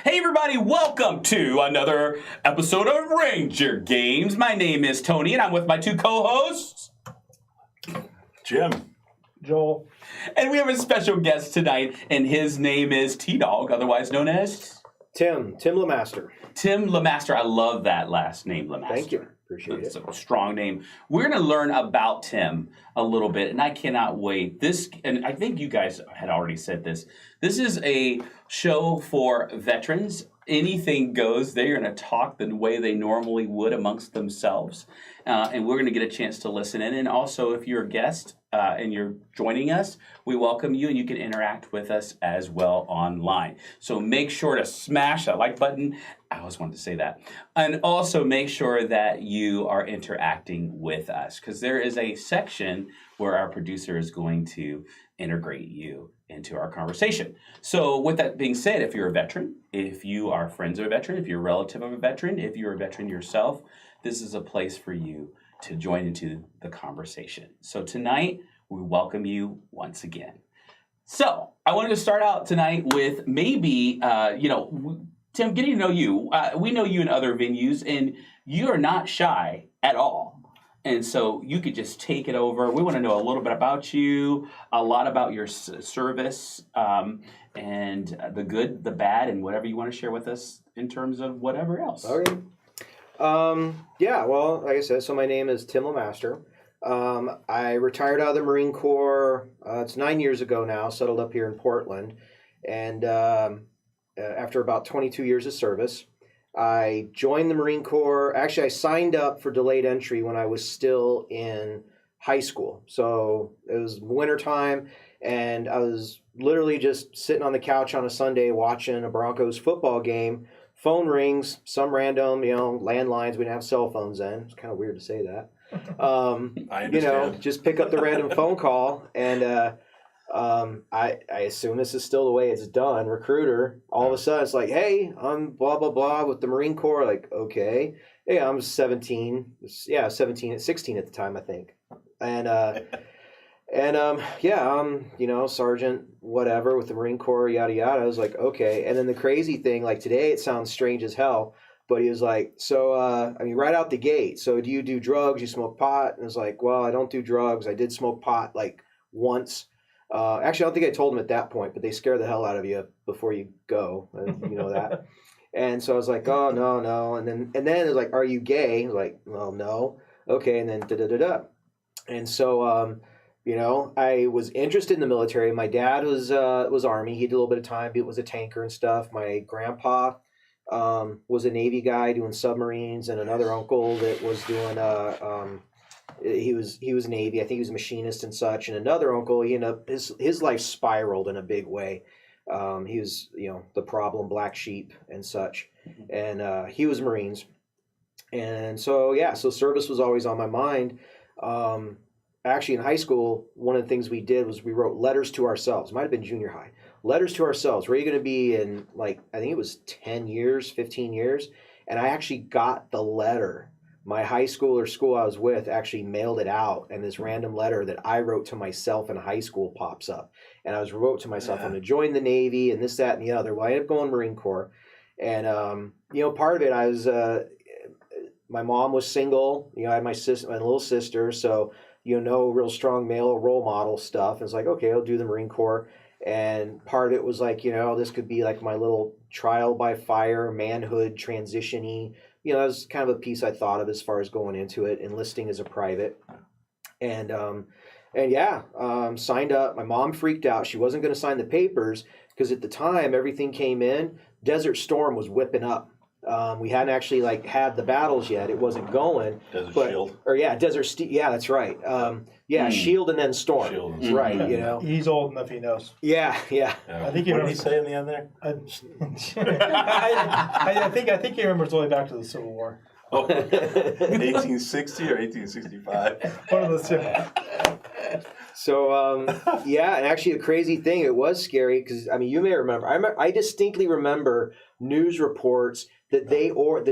Hey everybody, welcome to another episode of Ranger Games. My name is Tony and I'm with my two co-hosts, Jim. Joel. And we have a special guest tonight, and his name is T-Dog, otherwise known as... Tim LeMaster. Tim LeMaster. I love that last name, LeMaster. Thank you. Appreciate It's it. a strong name. We're going to learn about Tim a little bit, and I cannot wait. And I think you guys had already said this. This is a show for veterans. Anything goes. They're going to talk the way they normally would amongst themselves, and we're going to get a chance to listen in. And also, if you're a guest and you're joining us, we welcome you, and you can interact with us as well online. So make sure to smash that like button. I always wanted to say that. And also make sure that you are interacting with us, because there is a section where our producer is going to integrate you into our conversation. So with that being said, if you're a veteran, if you are friends of a veteran, if you're a relative of a veteran, if you're a veteran yourself, this is a place for you to join into the conversation. So tonight, we welcome you once again. So I wanted to start out tonight with maybe, Tim, getting to know you. We know you in other venues, and you are not shy at all. And so you could just take it over. We want to know a little bit about you, a lot about your service, and the good, the bad, and whatever you want to share with us in terms of whatever else. Okay. Well, like I said, so my name is Tim LeMaster. I retired out of the Marine Corps. It's 9 years ago now, settled up here in Portland. And after about 22 years of service, I joined the Marine Corps. Actually, I signed up for delayed entry when I was still in high school. So it was wintertime, and I was literally just sitting on the couch on a Sunday watching a Broncos football game. Phone rings, some random, landlines. We didn't have cell phones then. It's kind of weird to say that. I understand. Just pick up the random phone call, and I assume this is still the way it's done. Recruiter, all of a sudden it's like, hey, I'm blah, blah, blah with the Marine Corps. Like, okay. Yeah, I'm 17. Yeah, 16 at the time, I think. And, I'm, sergeant, whatever, with the Marine Corps, yada, yada. I was like, okay. And then the crazy thing, like today, it sounds strange as hell, but he was like, so, right out the gate. So do you do drugs? You smoke pot? And I was like, well, I don't do drugs. I did smoke pot like once. Actually, I don't think I told him at that point, but they scare the hell out of you before you go. You know that. And so I was like, oh, no. And then it was like, are you gay? I was like, well, no. Okay. And then da-da-da-da. And so, I was interested in the military. My dad was Army. He did a little bit of time. He was a tanker and stuff. My grandpa was a Navy guy doing submarines, and another uncle that was doing he was Navy. I think he was a machinist and such. And another uncle, he ended up his life spiraled in a big way. He was the problem black sheep and such, and he was Marines. And so so service was always on my mind. Actually, in high school, one of the things we did was we wrote letters to ourselves. It might have been junior high. Letters to ourselves. Where are you going to be in, I think it was 10 years, 15 years? And I actually got the letter. My high school or school I was with actually mailed it out, and this random letter that I wrote to myself in high school pops up. And I wrote to myself, I'm going to join the Navy and this, that, and the other. Well, I ended up going Marine Corps. And, part of it, I was, my mom was single. I had my little sister, so real strong male role model stuff. And it's like, okay, I'll do the Marine Corps. And part of it was like, this could be like my little trial by fire, manhood, transition-y. That was kind of a piece I thought of as far as going into it, enlisting as a private. And signed up. My mom freaked out. She wasn't going to sign the papers because at the time everything came in. Desert Storm was whipping up. We hadn't actually had the battles yet. It wasn't going. Shield. Or Desert Steel. Yeah, that's right. Shield and then Storm. Shield. Right. He's old enough. He knows. Yeah. I think what did he say in the end there? I think he remembers all the way back to the Civil War. Oh, 1860 or 1865? One of those two. So, and actually a crazy thing, it was scary because, you may remember, I distinctly remember news reports that the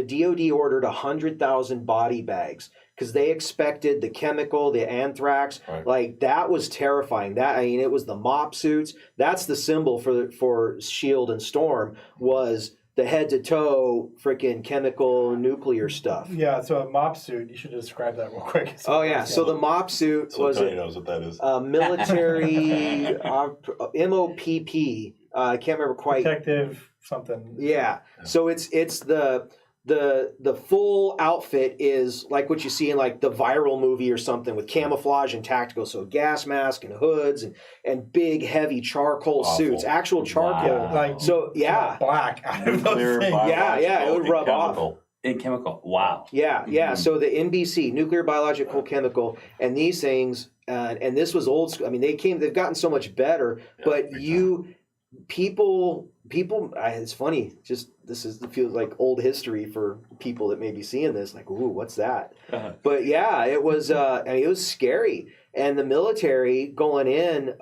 DOD ordered 100,000 body bags because they expected the chemical, the anthrax, that was terrifying. It was the mop suits. That's the symbol for Shield and Storm was the head to toe freaking chemical nuclear stuff. Yeah, so a mop suit, you should describe that real quick. Oh yeah, so the mop suit So was Tony knows what that is. military MOPP. I can't remember quite. Protective something. Yeah. So it's the full outfit is like what you see in like the Viral movie or something with camouflage and tactical. So gas mask and hoods and big heavy charcoal Awful. suits, actual charcoal. Wow. Like So yeah, black out of those Nuclear, things. Yeah, it would biological, rub off. chemical. In chemical. Wow. yeah. Mhm. So the NBC, nuclear, biological, chemical, and these things, and this was old school. I mean, they've gotten so much better, Yeah, but big people, it's funny. Just it feels like old history for people that may be seeing this. Like, ooh, what's that? Uh-huh. But yeah, it was. I mean, it was scary, and the military going in,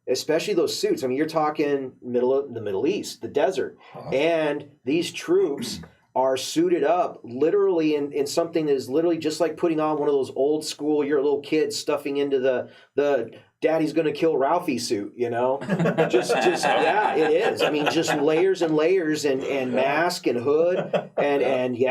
especially those suits. I mean, you're talking middle of the Middle East, the desert, and these troops are suited up literally in something that is literally just like putting on one of those old school, you're a little kid stuffing into the daddy's gonna kill Ralphie suit, you know? just yeah, it is. I mean, just layers and layers and mask and hood and you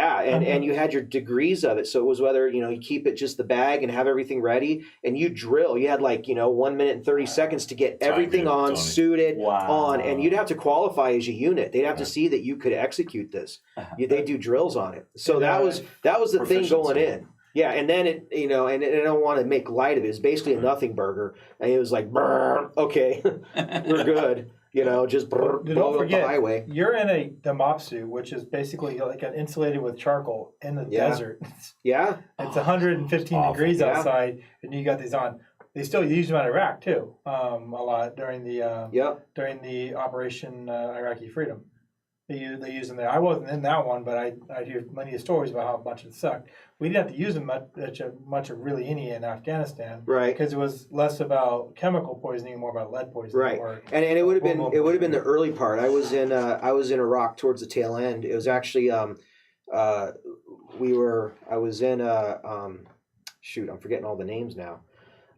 had your degrees of it. So it was whether, you keep it just the bag and have everything ready and you drill. You had 1 minute and 30 seconds to get everything Time, on, Tony. suited, Wow. on, and you'd have to qualify as a unit. They'd have to see that you could execute this. They do drills on it. So that was the thing going in. Yeah, and then it, and I don't want to make light of it. It's basically a nothing burger, and it was like, brr, okay, we're good. Just blow Don't up the forget, highway. you're in the mop suit, which is basically like an insulated with charcoal in the desert. Yeah, It's 115 Awful. degrees Yeah. outside, and you got these on. They still use them in Iraq too, a lot during the Operation Iraqi Freedom. They use them there. I wasn't in that one, but I hear many stories about how much it sucked. We didn't have to use them much of really any in Afghanistan, right. because it was less about chemical poisoning and more about lead poisoning. Right, Or, and it would have been the early part. I was in Iraq towards the tail end. It was actually I was in I'm forgetting all the names now.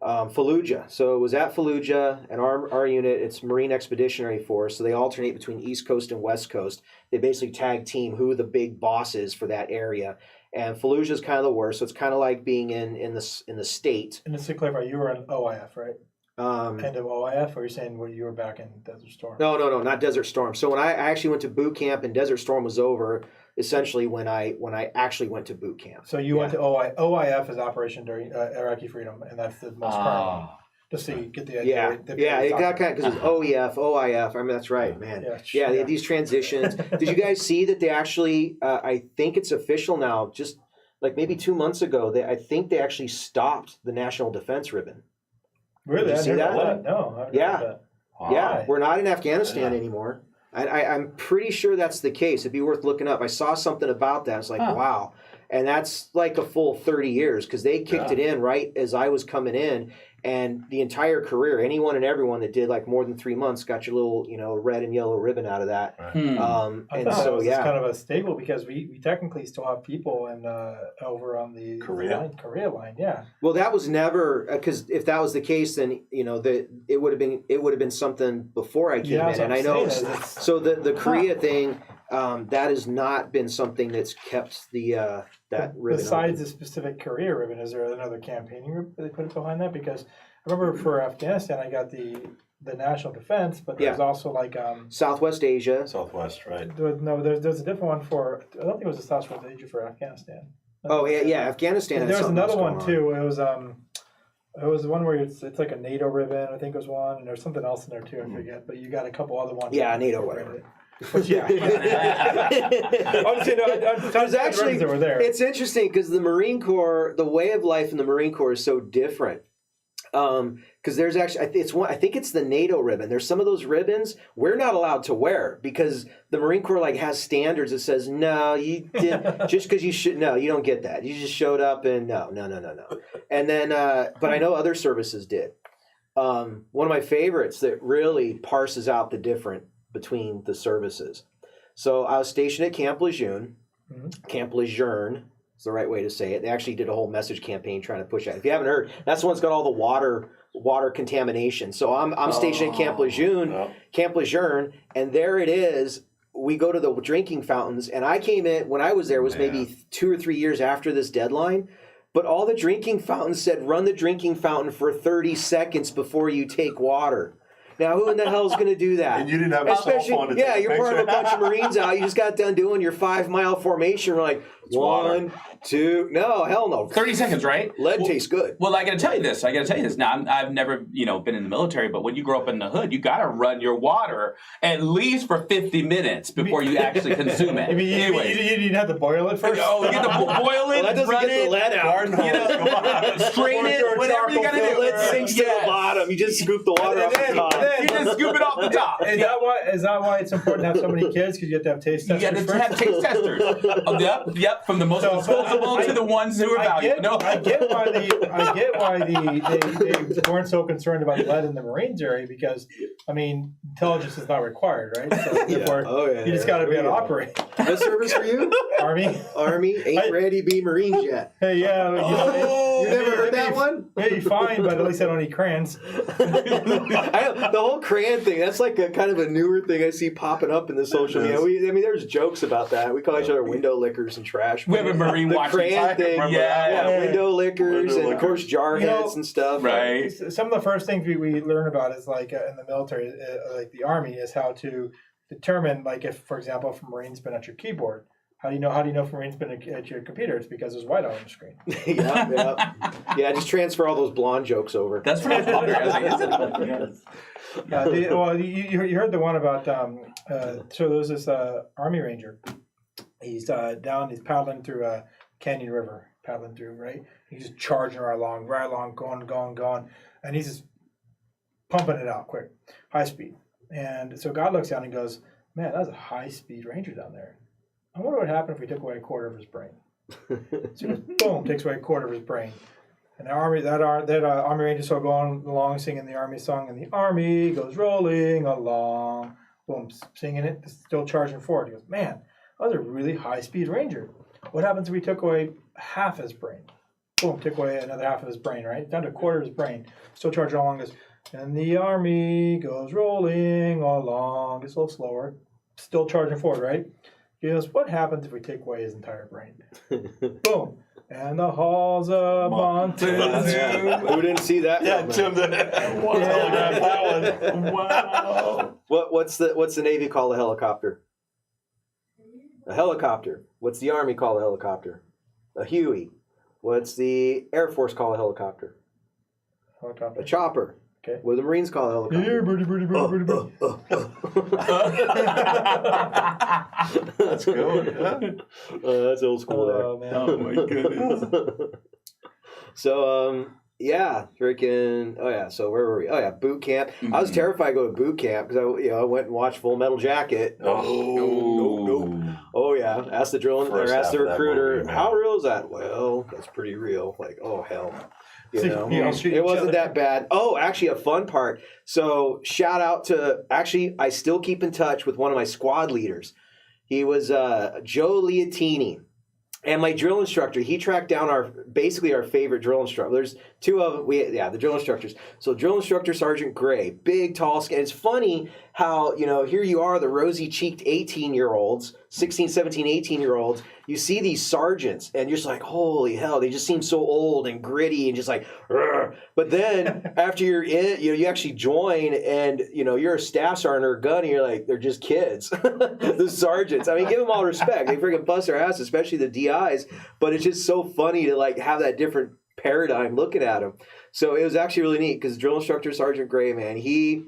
Fallujah. So it was at Fallujah, and our unit, it's Marine Expeditionary Force, so they alternate between East Coast and West Coast. They basically tag team who the big boss is for that area. And Fallujah is kind of the worst, so it's kind of like being in the state. And just to clarify, you were in OIF, right? End of OIF, or you're saying you were back in Desert Storm? No, not Desert Storm. So when I actually went to boot camp and Desert Storm was over, essentially when I actually went to boot camp. So you went to OIF as Operation during Iraqi Freedom, and that's the most current one. Just so you get the idea. Yeah, it got kind of, because it's OIF. I mean, that's right, man. Yeah, they had these transitions. Did you guys see that they actually, I think it's official now, just like maybe 2 months ago, I think they actually stopped the National Defense Ribbon. Really? Did you see that? No. Yeah. Wow. Yeah, we're not in Afghanistan anymore. I'm pretty sure that's the case. It'd be worth looking up. I saw something about that. It's like, wow. And that's like a full 30 years because they kicked it in right as I was coming in. And the entire career, anyone and everyone that did like more than 3 months got your little, red and yellow ribbon out of that. Right. And that so, was yeah. kind of a staple because we technically still have people over on the Korea line, yeah. Well, that was never, because if that was the case, then it would have been something before I came in, and I know. So the Korea thing, that has not been something that's kept that ribbon. Besides the specific Korea ribbon, is there another campaigning ribbon they put it behind that? Because I remember for Afghanistan, I got the national defense, but there's also like Southwest Asia. Southwest, right? There's a different one for. I don't think it was the Southwest Asia for Afghanistan. Oh yeah, Afghanistan. There was another one too. It was the one where it's like a NATO ribbon. I think it was one, and there's something else in there too. I forget, but you got a couple other ones. Yeah, NATO whatever. Yeah. It's interesting because the Marine Corps, the way of life in the Marine Corps is so different. Because there's actually, I think it's the NATO ribbon. There's some of those ribbons we're not allowed to wear because the Marine Corps has standards that says no, you did just because you should. No, you don't get that. You just showed up and no. And then, but I know other services did. One of my favorites that really parses out the difference between the services. So I was stationed at Camp Lejeune. Camp Lejeune is the right way to say it. They actually did a whole message campaign trying to push that. If you haven't heard, that's the one that's got all the water contamination. So I'm stationed at Camp Lejeune, and there it is. we go to the drinking fountains, and I came in when I was there was maybe 2 or 3 years after this deadline. But all the drinking fountains said, run the drinking fountain for 30 seconds before you take water. Now, who in the hell is going to do that? And you didn't have a cell phone to take a you're part of a picture. bunch of Marines out. You just got done doing your 5-mile formation. We're like, It's water. 1, 2, no, hell no. 30 seconds, right? Lead tastes good. Well, I got to tell you this. Now, I've never, been in the military, but when you grow up in the hood, you got to run your water at least for 50 minutes before you actually consume it. You didn't have to boil it first? Oh, you get to boil it, That doesn't run get the it, lead out. strain it, whatever you got to do. Lead sinks to the bottom. You just scoop the water off the top. You just scoop it off the top. Is that why it's important to have so many kids? Because you have to have taste You testers got to have taste testers. Yep, from the most disposable to the ones who are valuable. I get why they weren't so concerned about lead in the Marines area because, intelligence is not required, right? So therefore, you just got to be able to operate. What service for you? Army. Ain't ready to be Marines yet. Hey, yeah. You never heard that one? Maybe fine, but at least I don't eat crayons. The whole crayon thing, that's like a kind of a newer thing I see popping up in the social media. There's jokes about that. We call each other window lickers and trash. We have a Marine the watching crayon thing. Yeah. Window lickers and, of course, jar heads and stuff. Right. Some of the first things we learn about is like in the military, like the Army, is how to determine, like if, for example, if a Marine's been at your keyboard. How do you know if a Marine's been at your computer? It's because there's white on the screen. Yeah, just transfer all those blonde jokes over. That's what I was wondering. I was like, is it? You heard the one about so there's this Army Ranger. He's he's paddling through a canyon river, right? He's just charging right along, going, and he's just pumping it out quick, high speed. And so God looks down and goes, "Man, that's a high speed Ranger down there. I wonder what happened if we took away a quarter of his brain." So he goes, boom, takes away a quarter of his brain. And the Army Ranger started going along singing the Army song, and the Army goes rolling along. Boom, singing it, still charging forward. He goes, "Man, that was a really high-speed Ranger. What happens if we took away half his brain?" Boom, took away another half of his brain, right? Down to a quarter of his brain. Still charging along this. And the Army goes rolling along. Gets a little slower. Still charging forward, right? He goes, "What happens if we take away his entire brain?" Boom. And the halls of Montezuma. Who didn't see that? Yeah, Tim did. Wow. What's the Navy call a helicopter? A helicopter. What's the Army call a helicopter? A Huey. What's the Air Force call a helicopter? Helicopter. A chopper. Okay. What do the Marines call a helicopter? Here, birdie. That's good. That's old school there. Oh, man. Oh my goodness. So, freaking. Oh yeah. So where were we? Oh yeah, boot camp. I was terrified to go to boot camp because I went and watched Full Metal Jacket. No. Oh yeah. Asked the First asked the half of that recruiter, movie, man. how real is that? Well, that's pretty real. Like, oh hell. Shoot It wasn't each that bad. Oh, actually, a fun part. So, shout out to I still keep in touch with one of my squad leaders. He was Joe Liatini. And my drill instructor, he tracked down our favorite drill instructor. There's two of them. The drill instructors. So drill instructor Sergeant Gray, big, tall, skin. It's funny how, here you are, the rosy-cheeked 18-year-olds, 16, 17, 18-year-olds. You see these sergeants, and you're just like, holy hell, they just seem so old and gritty and just like, "Rrr." But then after you're in, you actually join, and, you're a staff sergeant or a gun, and you're like, they're just kids. The sergeants. I mean, give them all respect. They freaking bust their ass, especially the DIs. But it's just so funny to, have that different paradigm looking at them. So it was actually really neat because drill instructor Sergeant Gray, man, he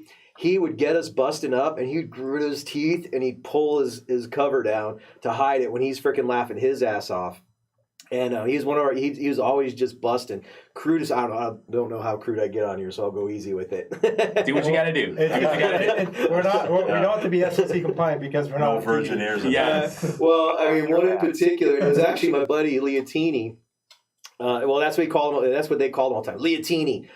would get us busting up, and he'd grit his teeth, and he'd pull his cover down to hide it when he's freaking laughing his ass off. And he's one of our. He was always just busting. Crude. I don't know how crude I get on here, so I'll go easy with it. Do what you got to do. We don't have to be SEC compliant because we're No not virgin ears. Yes. Well, I mean, one in particular, it was actually my buddy Liatini. That's what he called him. That's what they called him all the time, Liatini.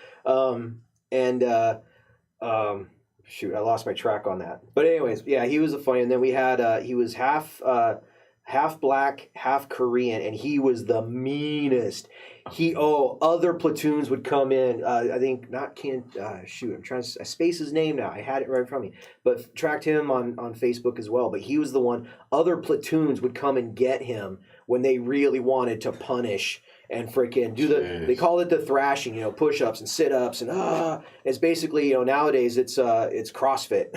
Shoot, I lost my track on that. But anyways, yeah, he was a funny. And then we had he was half half black, half Korean, and he was the meanest. Other platoons would come in. I think not I'm trying to space his name now. I had it right in front of me, but tracked him on Facebook as well. But he was the one. Other platoons would come and get him when they really wanted to punish and freaking do they call it the thrashing, push-ups and sit-ups and it's basically, nowadays it's CrossFit.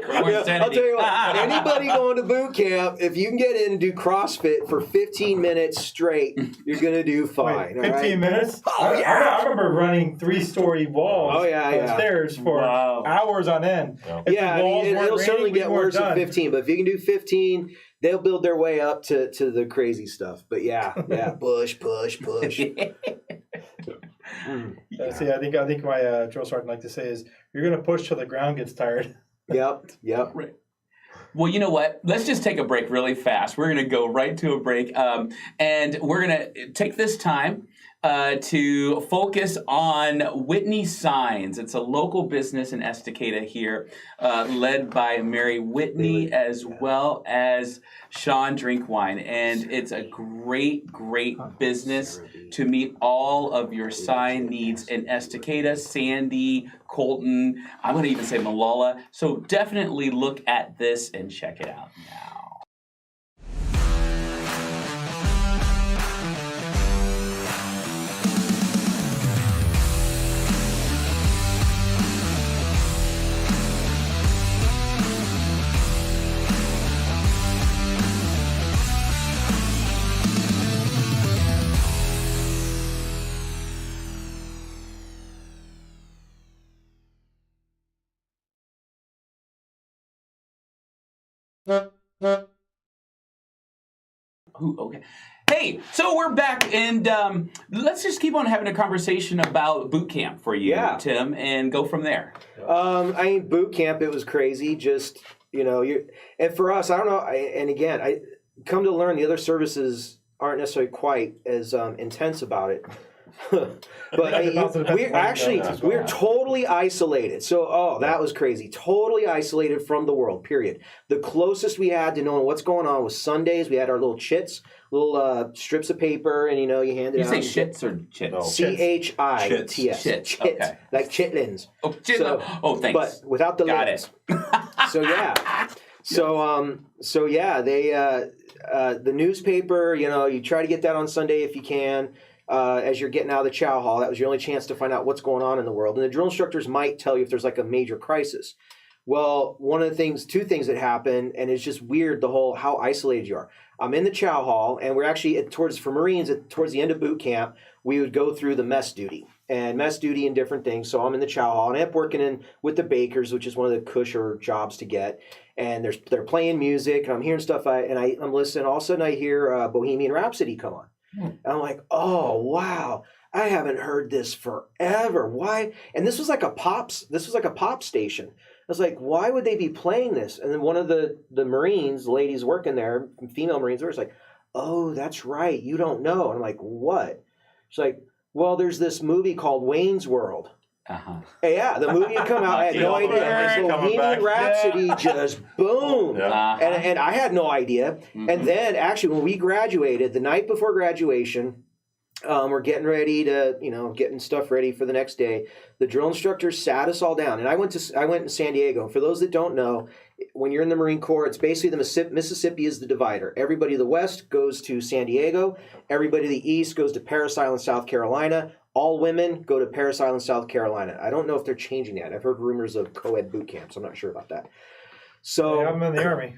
I'll tell you what, anybody going to boot camp, if you can get in and do CrossFit for 15 minutes straight, you're going to do fine. Wait, 15 minutes? Oh, yeah. I remember running 3-story walls stairs for hours on end. Yeah, it'll certainly get worse at 15, but if you can do 15, they'll build their way up to the crazy stuff. But yeah, push. See, I think my drill sergeant like to say is, you're going to push till the ground gets tired. Yep. Right. Well, you know what? Let's just take a break really fast. We're going to go right to a break, and we're going to take this time to focus on Whitney Signs. It's a local business in Estacada here, led by Mary Whitney as well as Sean Drinkwine. And it's a great business to meet all of your sign needs in Estacada, Sandy, Colton. I'm going to even say Malala. So definitely look at this and check it out now. Okay. Hey, so we're back, and let's just keep on having a conversation about boot camp for you, Tim, and go from there. Boot camp, it was crazy. Just, and for us, I don't know, and again, I come to learn the other services aren't necessarily quite as intense about it. But we're totally isolated. So, that was crazy. Totally isolated from the world, period. The closest we had to knowing what's going on was Sundays. We had our little chits, little strips of paper, and, you hand it out. You say shits or chits? No. CHITS. Chits. Chit. Okay. Like chitlins. Oh, thanks. But without the Got lids. it. So, yeah. They, the newspaper, you try to get that on Sunday if you can. As you're getting out of the chow hall, that was your only chance to find out what's going on in the world. And the drill instructors might tell you if there's like a major crisis. Well, two things that happen, and it's just weird, how isolated you are. I'm in the chow hall, and we're actually for Marines, towards the end of boot camp, we would go through the mess duty and different things. So I'm in the chow hall, and I end up working with the bakers, which is one of the cusher jobs to get. And they're playing music, and I'm hearing stuff, I'm listening. All of a sudden, I hear Bohemian Rhapsody come on. And I'm like, oh, wow, I haven't heard this forever. Why? And this was like a pop station. I was like, why would they be playing this? And then one of the Marines, ladies working there, female Marines, were like, oh, that's right. You don't know. And I'm like, what? She's like, well, there's this movie called Wayne's World. Uh-huh. Yeah, the movie had come out. I had no idea. Bohemian Rhapsody just boom. Yeah. And I had no idea. Mm-hmm. And then actually when we graduated, the night before graduation, we're getting ready to, getting stuff ready for the next day. The drill instructor sat us all down. And I went to San Diego. For those that don't know, when you're in the Marine Corps, it's basically the Mississippi is the divider. Everybody to the west goes to San Diego. Everybody to the east goes to Parris Island, South Carolina. All women go to Parris Island, South Carolina. I don't know if they're changing that. I've heard rumors of co-ed boot camps. I'm not sure about that. So I'm in the Army.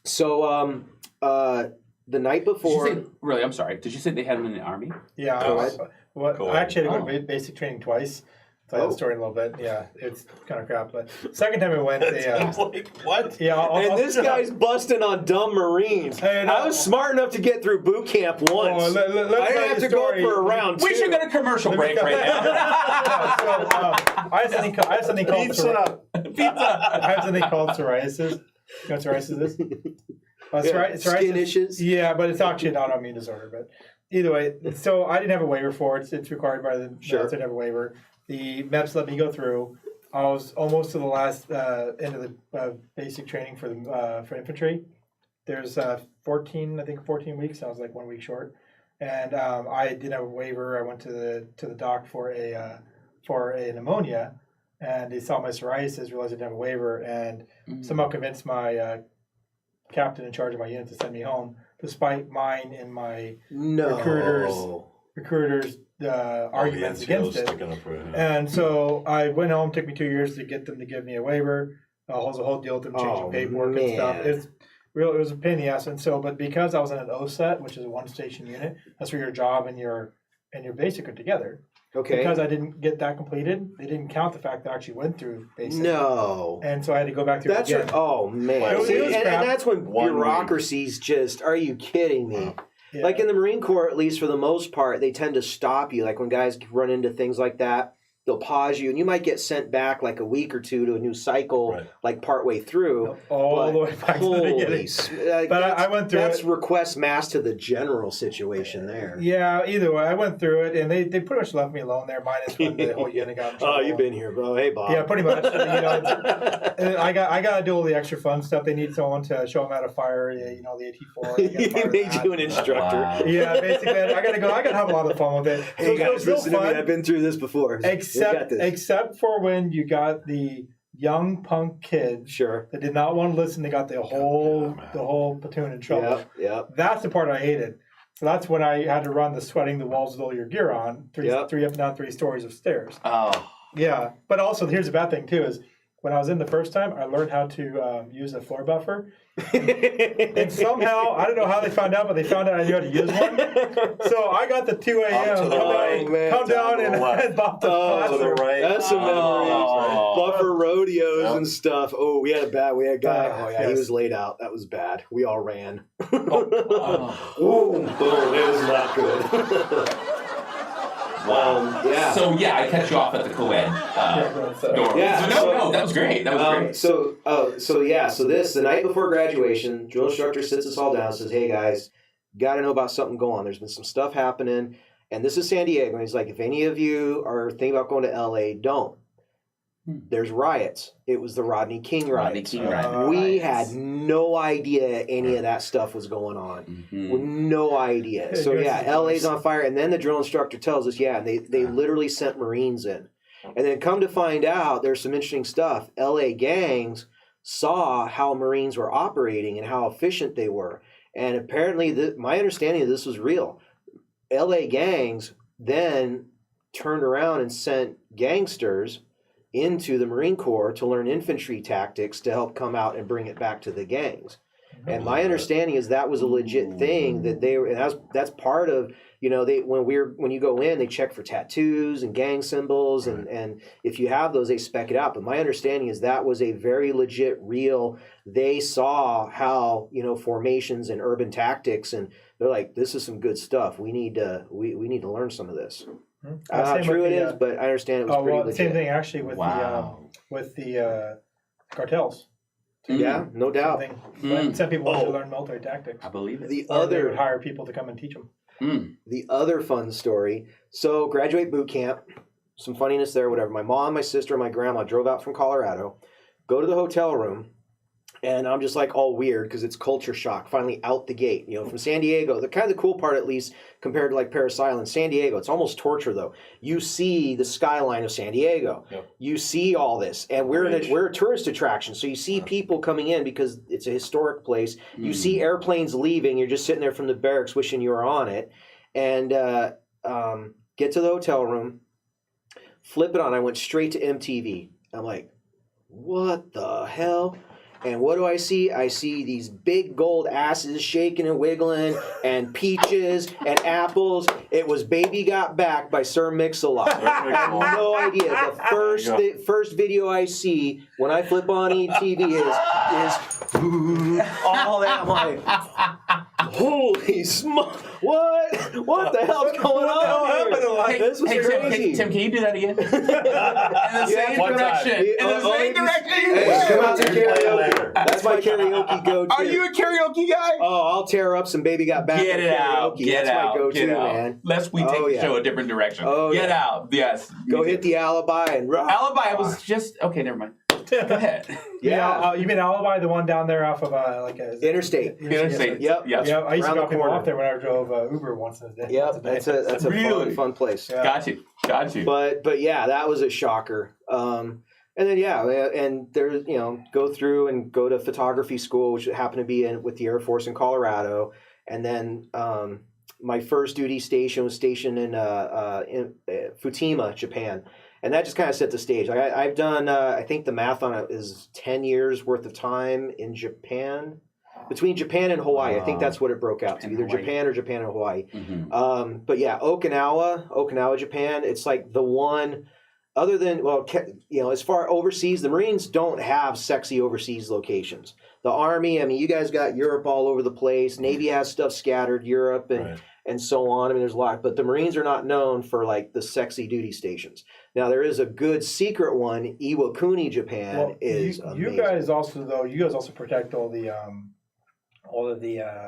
So the night before... I'm sorry. Did you say they had them in the Army? Yeah. I actually had to go to basic training twice. I'll tell you the story in a little bit. Yeah, it's kind of crap. But second time I went, what? Yeah, this guy's busting on dumb Marines. Hey, no. I was smart enough to get through boot camp once. I didn't have to go for a round two. We should get a commercial break right now. I have something called pizza. I have something called psoriasis. You know what psoriasis is? Psoriasis. Skin issues. Yeah, but it's actually an autoimmune disorder. But either way, so I didn't have a waiver for it. It's required by the military to have a waiver. The MEPS let me go through. I was almost to the last end of the basic training for infantry, there's 14 weeks. I was like 1 week short, and I did have a waiver. I went to the doc for a pneumonia, and they saw my psoriasis, realized I didn't have a waiver, and somehow convinced my captain in charge of my unit to send me home, despite mine and my recruiters arguments against it. And so I went home. Took me 2 years to get them to give me a waiver. It was a whole deal with them changing paperwork and stuff. It was a pain in the ass. And so, but because I was in an OSET, which is a one station unit, that's where your job and your basic are together. Okay. Because I didn't get that completed, they didn't count the fact that I actually went through basic. No. And so I had to go back through it again. Oh man. It was and crap. that's when bureaucracies just, are you kidding me? Yeah. Like in the Marine Corps, at least for the most part, they tend to stop you. Like when guys run into things like that, they'll pause you, and you might get sent back like a week or two to a new cycle, like partway through. All the way back to the beginning. But I went through that's it. request mass to the general situation there. Yeah, either way, I went through it, and they pretty much left me alone there, minus when the whole unit got in trouble. Oh, you've been here, bro. Hey, Bob. Yeah, pretty much. I got to do all the extra fun stuff. They need someone to show them how to fire, the AT-4. He made you an instructor. Wow. Yeah, basically, I got to go. I got to have a lot of fun with it. Hey, guys, still listen to me. fun, I've been through this before. except for when you got the young punk kids that did not want to listen. They got the whole platoon in trouble. Yeah. That's the part I hated. So that's when I had to run the sweating the walls with all your gear on, three up and down 3 stories of stairs. Oh. Yeah, but also here's the bad thing too is when I was in the first time, I learned how to use a floor buffer. And somehow, I don't know how they found out, but they found out I knew how to use one. So I got the 2 a.m. Come down and bop the classroom. That's some memories. Buffer rodeos and stuff. Oh, we had a guy. He was laid out. That was bad. We all ran. Boom, it was not good. Wow. So I cut you off at the co-ed door. No, that was great. So the night before graduation, drill instructor sits us all down and says, "Hey guys, got to know about something going on. There's been some stuff happening, and this is San Diego." And he's like, "If any of you are thinking about going to LA, don't. There's riots. It was the Rodney King riots. We had no idea any of that stuff was going on. No idea. So LA's on fire. And then the drill instructor tells us, and they literally sent Marines in. And then come to find out, there's some interesting stuff. LA gangs saw how Marines were operating and how efficient they were. And apparently, my understanding of this was real. LA gangs then turned around and sent gangsters into the Marine Corps to learn infantry tactics to help come out and bring it back to the gangs. And my understanding is that was a legit thing that they were, and that's part of, when you go in, they check for tattoos and gang symbols, and if you have those, they spec it out. But my understanding is that was a very legit, real. They saw how formations and urban tactics, and they're like, this is some good stuff. We need to learn some of this. I don't know how true it is, but I understand it was pretty legit. Same thing actually with the cartels. Yeah, no doubt. Some people wanted to learn military tactics. I believe it. They would hire people to come and teach them. The other fun story. So graduate boot camp, some funniness there, whatever. My mom, my sister, and my grandma drove out from Colorado, go to the hotel room. And I'm just like all weird because it's culture shock. Finally out the gate, from San Diego. The kind of the cool part, at least compared to like Parris Island, San Diego. It's almost torture though. You see the skyline of San Diego. Yep. You see all this, and we're a tourist attraction. So you see people coming in because it's a historic place. You see airplanes leaving. You're just sitting there from the barracks wishing you were on it, and get to the hotel room, flip it on. I went straight to MTV. I'm like, what the hell? And what do I see? I see these big gold asses shaking and wiggling, and peaches and apples. It was "Baby Got Back" by Sir Mix-a-Lot. I have no idea. The first video I see when I flip on ETV is all that. I'm like, holy smoke! What the hell's going on here? This was crazy. Tim, can you do that again? In the same direction. In the same direction. Come out to karaoke. That's my karaoke go-to. Are you a karaoke guy? Oh, I'll tear up some "Baby Got Back." Get it out. That's my go-to, man. Lest we take the show a different direction. Get out. Yes. Go hit the Alibi and rock. Alibi was just okay. Never mind. Go ahead. Yeah. You mean Alibi, the one down there off of like a Interstate. Interstate. Yep. Yes. Yeah, I used Around to the drop people corner. off there when I drove Uber once in a day. Yep, that's a Really? fun place. Yeah. Got you. But yeah, that was a shocker. And then and there's go through and go to photography school, which happened to be with the Air Force in Colorado, and then my first duty station was stationed in Fukushima, Japan, and that just kind of set the stage. I've done I think the math on it is 10 years worth of time in Japan. Between Japan and Hawaii, I think that's what it broke out to, either Hawaii. Japan or Japan and Hawaii. Mm-hmm. But yeah, Okinawa, Japan. It's like the one, other than as far overseas, the Marines don't have sexy overseas locations. The Army, I mean, you guys got Europe all over the place. Navy has stuff scattered, Europe and so on. I mean, there's a lot, but the Marines are not known for like the sexy duty stations. Now there is a good secret one, Iwakuni, Japan is amazing. You guys also protect all the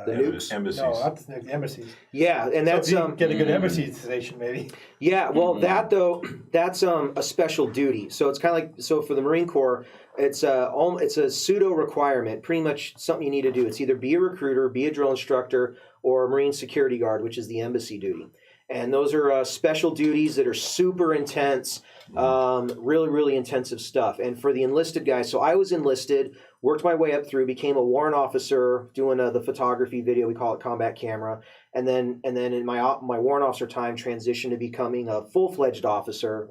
nukes? Embassies. No, not the embassies. Yeah, and that's so if you get a good embassy station, maybe. Yeah, well, that's a special duty. So it's kind of like for the Marine Corps, it's a pseudo requirement, pretty much something you need to do. It's either be a recruiter, be a drill instructor, or a Marine security guard, which is the embassy duty. And those are special duties that are super intense, really, really intensive stuff. And for the enlisted guys, so I was enlisted, worked my way up through, became a warrant officer doing the photography video. We call it combat camera. And then in my warrant officer time, transitioned to becoming a full-fledged officer.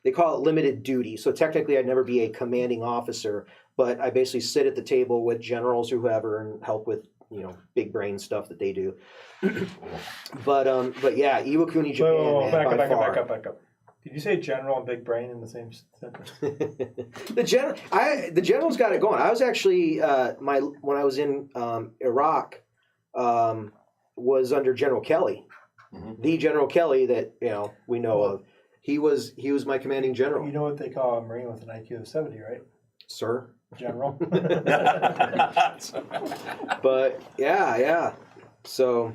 They call it limited duty. So technically, I'd never be a commanding officer, but I basically sit at the table with generals or whoever and help with big brain stuff that they do. but yeah, Iwakuni, Japan. Back up. Did you say general and big brain in the same sentence? The general's got it going. I was actually when I was in Iraq was under General Kelly, the General Kelly that we know of. He was my commanding general. You know what they call a Marine with an IQ of 70, right? Sir. General. But yeah. So,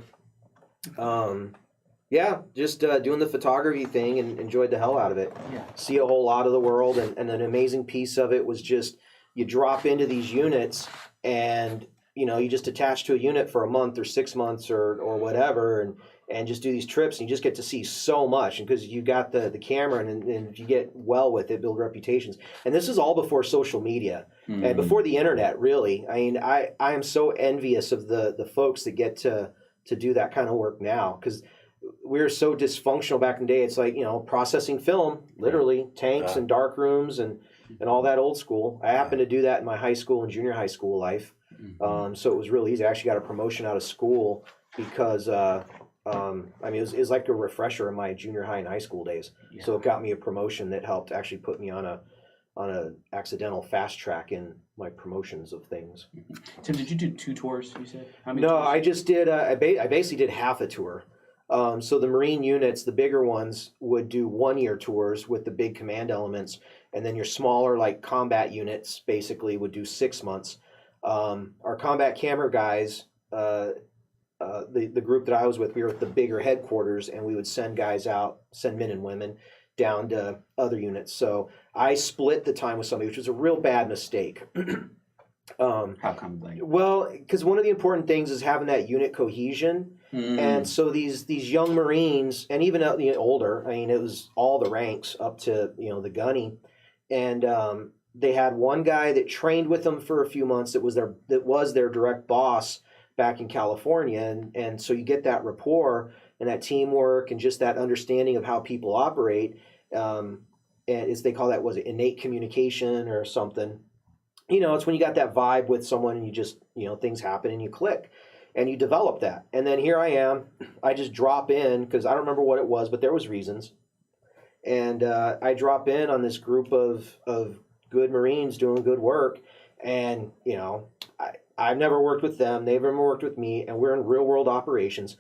just doing the photography thing and enjoyed the hell out of it. Yeah. See a whole lot of the world, and an amazing piece of it was just you drop into these units and you just attach to a unit for a month or 6 months or whatever and just do these trips, and you just get to see so much, and because you got the camera and if you get well with it, build reputations. And this is all before social media and before the internet, really. I mean, I am so envious of the folks that get to do that kind of work now, because we were so dysfunctional back in the day. It's like processing film, literally tanks and dark rooms and all that old school. I happened to do that in my high school and junior high school life. So it was really easy. I actually got a promotion out of school because it was like a refresher in my junior high and high school days. Yeah. So it got me a promotion that helped actually put me on a accidental fast track in my promotions of things. Tim, did you do 2 tours, you said? How many No, tours? I just did, I basically did half a tour. So the Marine units, the bigger ones, would do 1-year tours with the big command elements, and then your smaller, like combat units, basically would do 6 months. Our combat camera guys, the group that I was with, we were at the bigger headquarters, and we would send men and women down to other units. So I split the time with somebody, which was a real bad mistake. How come? Well, because one of the important things is having that unit cohesion. And so these young Marines, and even older, I mean, it was all the ranks up to the gunny, and they had one guy that trained with them for a few months that was their direct boss back in California, and so you get that rapport and that teamwork and just that understanding of how people operate, and as they call that, was it innate communication or something? It's when you got that vibe with someone and you just things happen and you click and you develop that. And then here I am, I just drop in because I don't remember what it was, but there was reasons, and I drop in on this group of good Marines doing good work, and I've never worked with them. They've never worked with me, and we're in real world operations.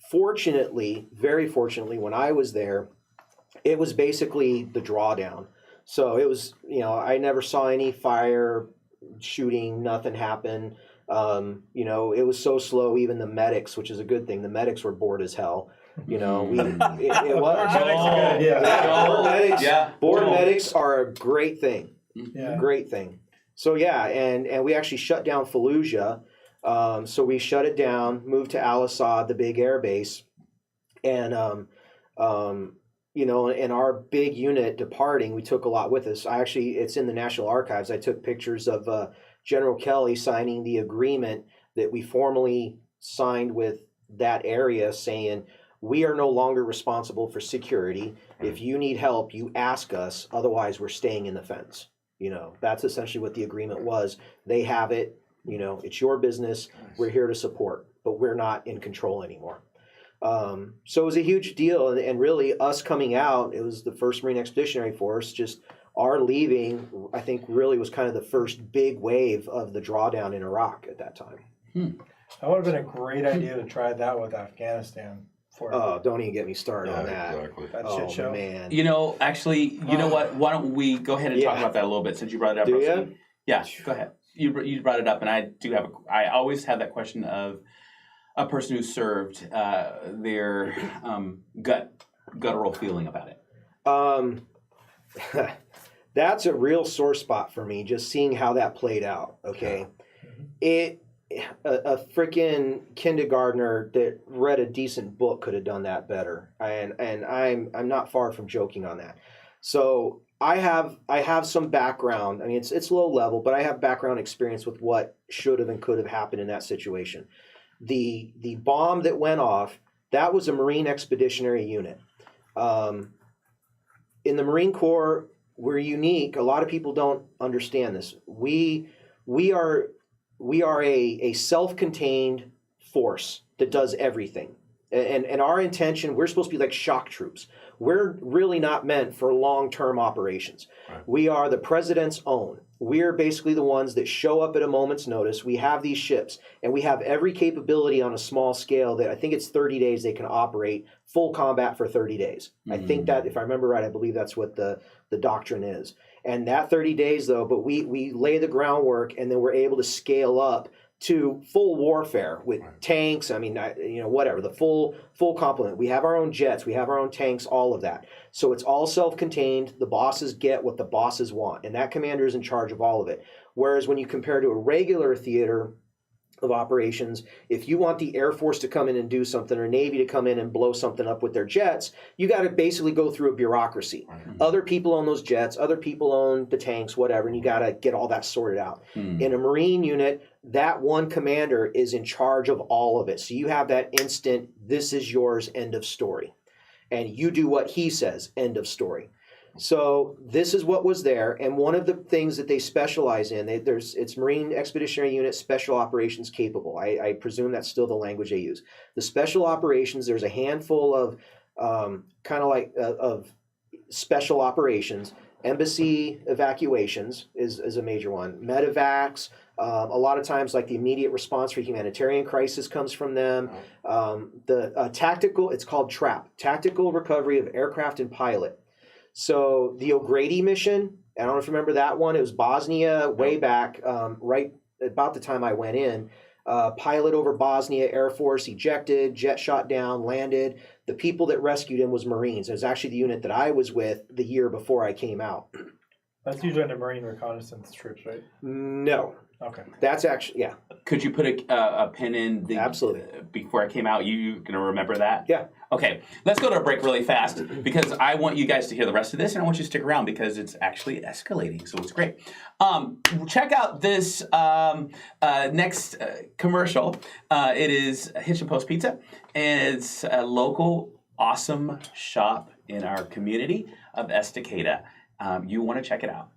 Fortunately, very fortunately, when I was there, it was basically the drawdown. So it was, I never saw any fire, shooting, nothing happen. It was so slow. Even the medics, which is a good thing, the medics were bored as hell. It was. Medics are good, yeah. Board medics are a great thing. Yeah. Great thing. So yeah, and we actually shut down Fallujah. So we shut it down, moved to Al Assad, the big air base, and in our big unit departing, we took a lot with us. It's in the National Archives. I took pictures of General Kelly signing the agreement that we formally signed with that area, saying we are no longer responsible for security. If you need help, you ask us. Otherwise, we're staying in the fence. That's essentially what the agreement was. They have it. It's your business. We're here to support, but we're not in control anymore. So it was a huge deal. And really, us coming out, it was the 1st Marine Expeditionary Force. Just our leaving, I think, really was kind of the first big wave of the drawdown in Iraq at that time. That would have been a great idea to try that with Afghanistan. Don't even get me started on that. Exactly. That shit show. Man. Actually, you know what? Why don't we go ahead and talk about that a little bit since you brought it up? Do Rusty. you? Yeah, go ahead. You brought it up, and I always have that question of a person who served their guttural feeling about it. That's a real sore spot for me, just seeing how that played out. Okay. A freaking kindergartner that read a decent book could have done that better. And I'm not far from joking on that. So I have some background. I mean, it's low level, but I have background experience with what should have and could have happened in that situation. The bomb that went off, that was a Marine Expeditionary Unit. In the Marine Corps, we're unique. A lot of people don't understand this. We are a self-contained force that does everything. And our intention, we're supposed to be like shock troops. We're really not meant for long-term operations. Right. We are the president's own. We're basically the ones that show up at a moment's notice. We have these ships, and we have every capability on a small scale that I think it's 30 days they can operate full combat for 30 days. I think that, if I remember right, I believe that's what the doctrine is. And that 30 days, though, but we lay the groundwork, and then we're able to scale up to full warfare with tanks. I mean, whatever, the full complement. We have our own jets, we have our own tanks, all of that. So it's all self-contained. The bosses get what the bosses want, and that commander is in charge of all of it. Whereas when you compare to a regular theater of operations, if you want the Air Force to come in and do something, or Navy to come in and blow something up with their jets, you got to basically go through a bureaucracy. Other people own those jets, other people own the tanks, whatever, and you got to get all that sorted out. In a Marine unit, that one commander is in charge of all of it. So you have that instant, this is yours, end of story. And you do what he says, end of story. So this is what was there, and one of the things that they specialize in, it's Marine Expeditionary Unit Special Operations Capable. I presume that's still the language they use. The Special Operations, there's a handful of of special operations. Embassy evacuations is a major one. Medevacs, a lot of times like the immediate response for humanitarian crisis comes from them. The tactical, it's called TRAP, Tactical Recovery of Aircraft and Pilot. So the O'Grady mission, I don't know if you remember that one. It was Bosnia way back, right about the time I went in. Pilot over Bosnia, Air Force ejected, jet shot down, landed. The people that rescued him was Marines. It was actually the unit that I was with the year before I came out. That's usually under Marine reconnaissance troops, right? No. Okay. That's actually, yeah. Could you put a pin in the... Absolutely. Before I came out, you going to remember that? Yeah. Okay, let's go to a break really fast because I want you guys to hear the rest of this, and I want you to stick around because it's actually escalating, so it's great. Check out this next commercial. It is Hitch and Post Pizza, and it's a local awesome shop in our community of Estacada. You want to check it out.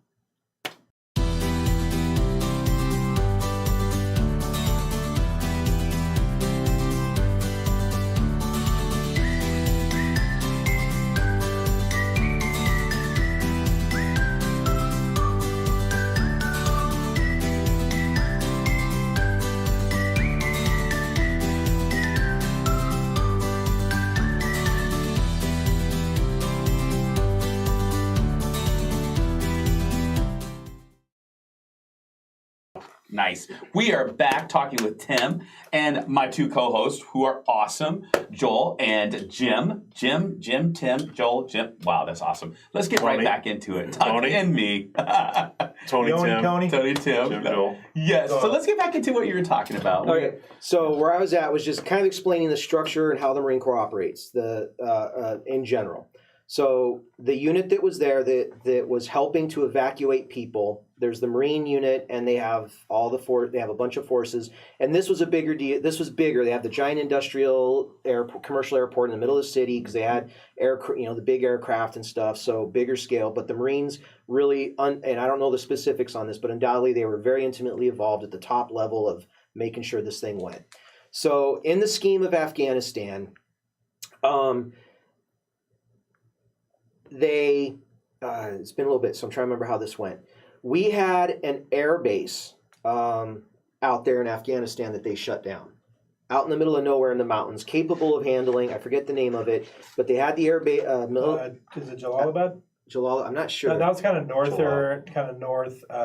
Nice. We are back talking with Tim and my two co-hosts who are awesome, Joel and Jim. Tim, Joel, Jim. Wow, that's awesome. Let's get right back into it. Tony and me. Tony, Tim. Tony. Tim. Jim, Joel. Yes. So let's get back into what you were talking about. Okay. So where I was at was just kind of explaining the structure and how the Marine Corps operates in general. So the unit that was there that was helping to evacuate people, there's the Marine unit, and they have they have a bunch of forces. And this was a bigger deal. This was bigger. They have the giant industrial commercial airport in the middle of the city because they had the big aircraft and stuff. So bigger scale. But the Marines really, and I don't know the specifics on this, but undoubtedly they were very intimately involved at the top level of making sure this thing went. So in the scheme of Afghanistan, it's been a little bit, so I'm trying to remember how this went. We had an air base out there in Afghanistan that they shut down, out in the middle of nowhere in the mountains, capable of handling, I forget the name of it, but they had the air base. Is it Jalalabad? I'm not sure. That was kind of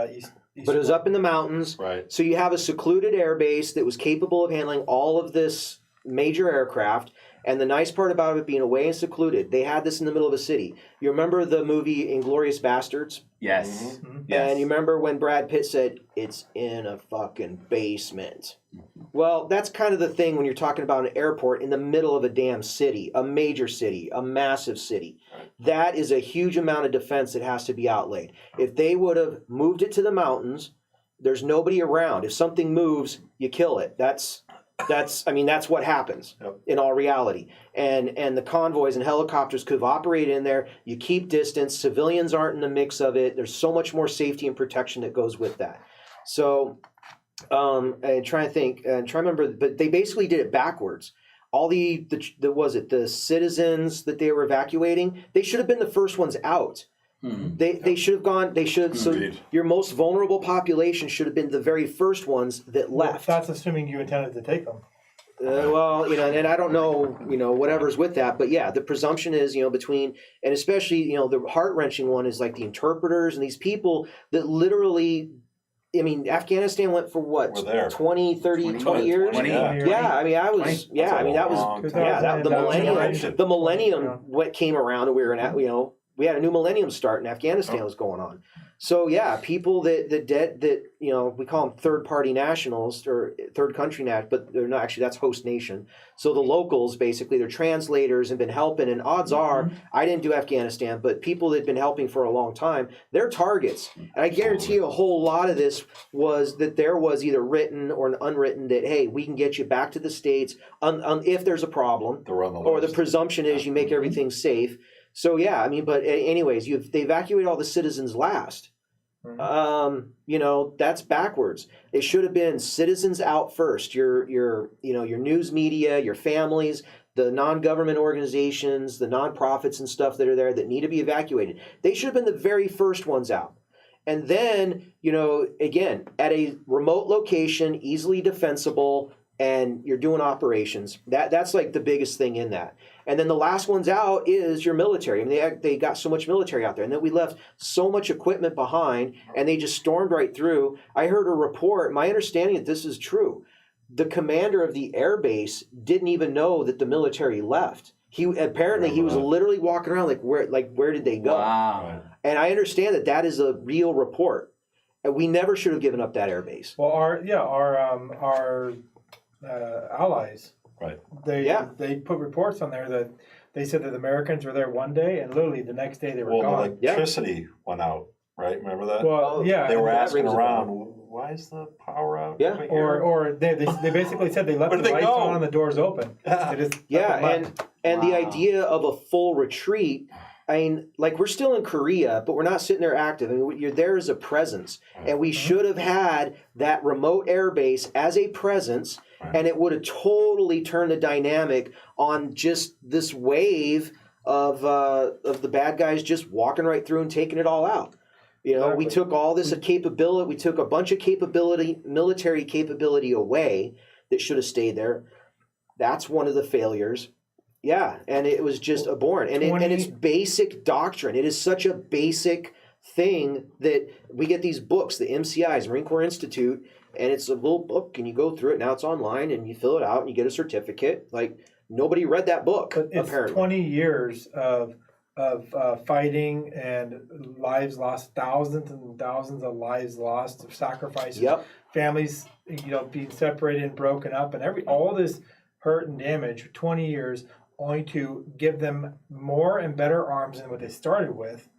east. But it was up in the mountains. Right. So you have a secluded air base that was capable of handling all of this major aircraft. And the nice part about it being away and secluded, they had this in the middle of a city. You remember the movie Inglourious Bastards? Yes. Mm-hmm. Yes. And you remember when Brad Pitt said, "It's in a fucking basement." Well, that's kind of the thing when you're talking about an airport in the middle of a damn city, a major city, a massive city. That is a huge amount of defense that has to be outlaid. If they would have moved it to the mountains, there's nobody around. If something moves, you kill it. That's what happens in all reality. And the convoys and helicopters could have operated in there. You keep distance. Civilians aren't in the mix of it. There's so much more safety and protection that goes with that. So, and try to remember, but they basically did it backwards. All the citizens that they were evacuating, they should have been the first ones out. Mm-hmm. They should have gone. So your most vulnerable population should have been the very first ones that left. That's assuming you intended to take them. And I don't know, whatever's with that, but yeah, the presumption is, between, and especially, the heart-wrenching one is like the interpreters and these people that literally, Afghanistan went for what, 20, 30, 20 years? 20, yeah, the millennium came around and we were in, we had a new millennium start and Afghanistan was going on. So yeah, people that we call them third party nationals or third country but they're not actually, that's host nation. So the locals, basically, they're translators and been helping, and odds are, I didn't do Afghanistan, but people that have been helping for a long time, they're targets. And I guarantee you a whole lot of this was that there was either written or unwritten that, hey, we can get you back to the States if there's a problem, or the presumption is you make everything safe. So yeah, but anyways, they evacuate all the citizens last. That's backwards. It should have been citizens out first. Your news media, your families, the non-government organizations, the nonprofits and stuff that are there that need to be evacuated. They should have been the very first ones out. And then, again, at a remote location, easily defensible, and you're doing operations. That's like the biggest thing in that. And then the last one's out is your military. They got so much military out there, and then we left so much equipment behind, and they just stormed right through. I heard a report. My understanding that this is true. The commander of the air base didn't even know that the military left. He was literally walking around where did they go? Wow. And I understand that is a real report, and we never should have given up that air base. Well, our allies. Right. They put reports on there that they said that the Americans were there one day and literally the next day they were gone. The electricity went out, right? Remember that? Well, yeah. They were asking around, why is the power out? Yeah. Or they basically said they left the lights on and the doors open. And the idea of a full retreat, we're still in Korea, but we're not sitting there active. You're there as a presence. And we should have had that remote air base as a presence, and it would have totally turned the dynamic on just this wave of the bad guys just walking right through and taking it all out. We took all this capability, we took a bunch of military capability away that should have stayed there. That's one of the failures. Yeah, and it was just abhorrent. And it's basic doctrine. It is such a basic thing that we get these books, the MCIs, Marine Corps Institute, and it's a little book, and you go through it. Now it's online, and you fill it out, and you get a certificate. Like, nobody read that book, But it's apparently. 20 years of fighting and lives lost, thousands and thousands of lives lost, of sacrifices, families, being separated and broken up, and all this hurt and damage for 20 years, only to give them more and better arms than what they started with,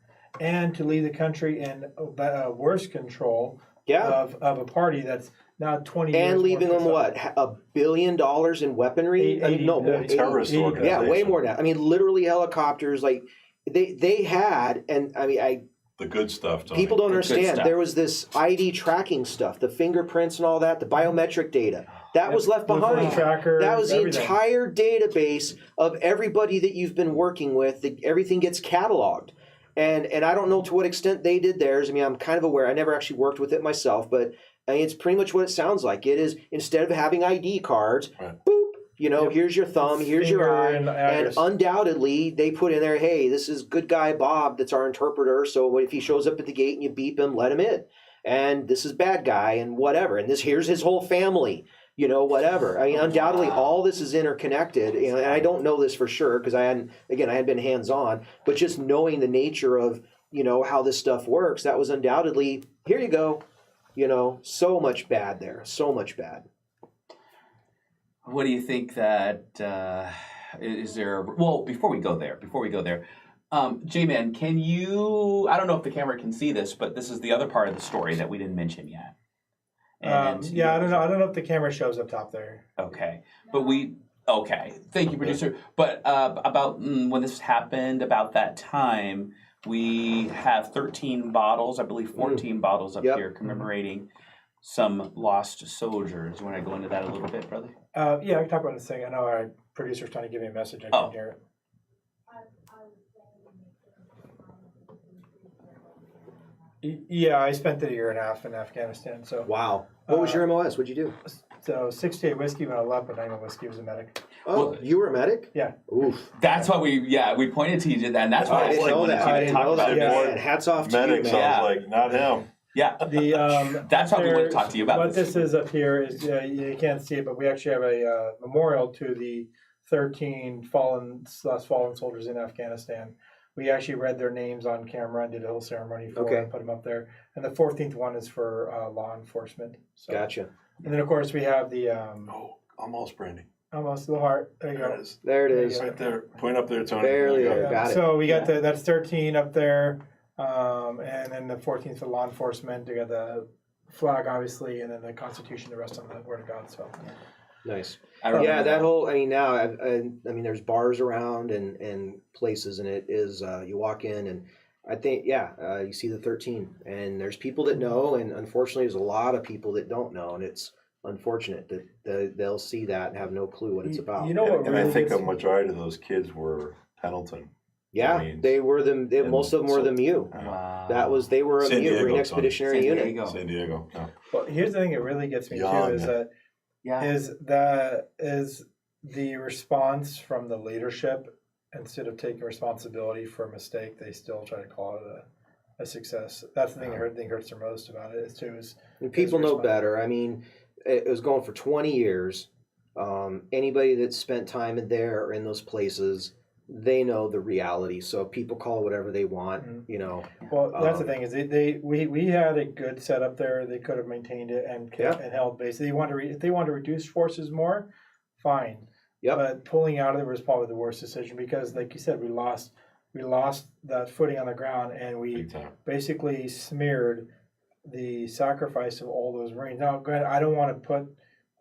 and to leave the country in worse control of a party that's now 20 years. And leaving them $1 billion in weaponry? Terrorist organization. Yeah, way more than that. I mean, literally helicopters. Like they had, and I mean, the good stuff. Tony. People don't understand. There was this ID tracking stuff, the fingerprints and all that, the biometric data. That was left behind. That was the entire database of everybody that you've been working with. Everything gets cataloged. And I don't know to what extent they did theirs. I mean, I'm kind of aware. I never actually worked with it myself, but I mean, it's pretty much what it sounds like. It is, instead of having ID cards, boop, here's your thumb, here's your eye. And undoubtedly, they put in there, hey, this is good guy Bob that's our interpreter. So if he shows up at the gate and you beep him, let him in. And this is bad guy and whatever. And here's his whole family. Whatever. I mean, undoubtedly, all this is interconnected. And I don't know this for sure because I hadn't been hands-on. But just knowing the nature of, how this stuff works, that was undoubtedly, here you go. So much bad there. So much bad. What do you think that is there? Well, before we go there, J-Man, can you? I don't know if the camera can see this, but this is the other part of the story that we didn't mention yet. I don't know. I don't know if the camera shows up top there. Okay, but thank you, producer. But about when this happened, about that time, we have 13 bottles, I believe 14 bottles up here commemorating some lost soldiers. You want to go into that a little bit, brother? Yeah, I can talk about this thing. I know our producer's trying to give me a message. I can't hear it. Yeah, I spent a year and a half in Afghanistan. So wow, what was your MOS? What'd you do? So 68 whiskey when I left, but 91 whiskey was a medic. Oh, you were a medic? Yeah. Oof. That's why we pointed to you, and that's why I didn't know that. I didn't know that. Yeah. Hats off to you, man. Medic sounds like not him. Yeah. That's why we want to talk to you about what this is up here is you can't see it, but we actually have a memorial to the 13 last fallen soldiers in Afghanistan. We actually read their names on camera and did a whole ceremony for them and put them up there. And the 14th one is for law enforcement. So. Gotcha. And then, of course, we have the... almost, Brandy. Almost the heart. There you go. It is. There it is. Right there. Point up there, Tony. Barely there. Got it. So we got that's 13 up there. And then the 14th for law enforcement. We got the flag, obviously, and then the Constitution, the rest on the Word of God. So... Nice. That whole, now, there's bars around and places, and it is, you walk in, and I think, you see the 13, and there's people that know, and unfortunately, there's a lot of people that don't know, and it's unfortunate that they'll see that and have no clue what it's about. I think a majority of those kids were Pendleton. Yeah, Marines. they were most of them were the MEU. Wow. They were a MEU, Marine Expeditionary Unit. San Diego. Yeah. Well, here's the thing that really gets me too is that is the response from the leadership. Instead of taking responsibility for a mistake, they still try to call it a success. That's the thing that hurts the most about it is people know better. I mean, it was going for 20 years. Anybody that spent time in there or in those places, they know the reality. So people call it whatever they want, Well, that's the thing is we had a good setup there. They could have maintained it and held base. If they want to reduce forces more, fine. Yep. But pulling out of there was probably the worst decision because, like you said, we lost that footing on the ground, and we basically smeared the sacrifice of all those Marines. Now, granted, I don't want to put